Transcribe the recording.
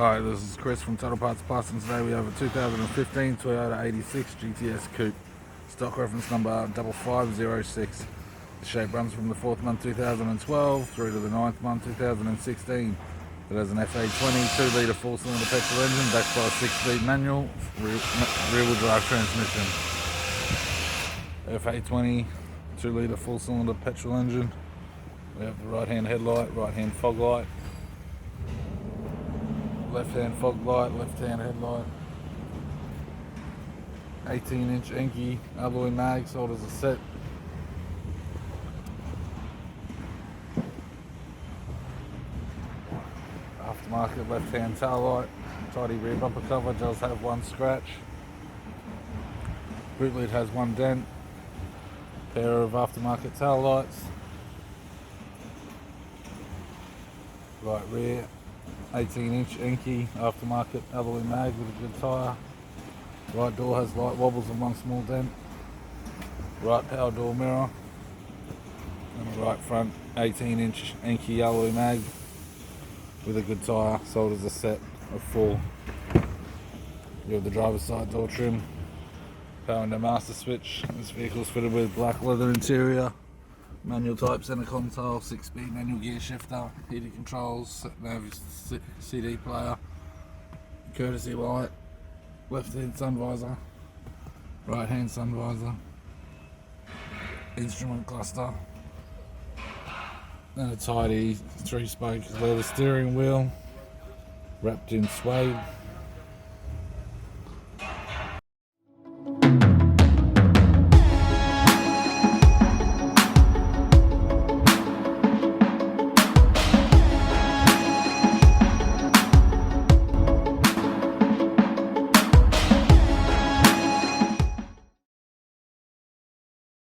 Alright, this is Chris from Total Parts Plus, and today we have a 2015 Toyota 86 GTS Coupe. Stock reference number 5506. The shape runs from the 4th month 2012 through to the 9th month 2016. It has an FA20 2 litre 4-cylinder petrol engine backed by a 6-speed manual rear-wheel drive transmission. FA20 2 litre 4-cylinder petrol engine. We have the right hand headlight, right hand fog light, left hand fog light, left hand headlight, 18-inch Enkei alloy mag sold as a set. Aftermarket left hand tail light, tidy rear bumper cover, does have one scratch. Boot lid has one dent, pair of aftermarket tail lights. Right rear 18-inch Enkei aftermarket alloy mag with a good tyre. Right door has light wobbles and one small dent. Right power door mirror. And the right front 18-inch Enkei alloy mag with a good tyre, sold as a set of 4. You have the driver's side door trim, power window master switch. This vehicle is fitted with black leather interior, manual type center console, 6-speed manual gear shifter, heated controls, nav CD player, courtesy light, left hand sun visor, right hand sun visor, instrument cluster, and a tidy 3-spoke leather steering wheel wrapped in suede.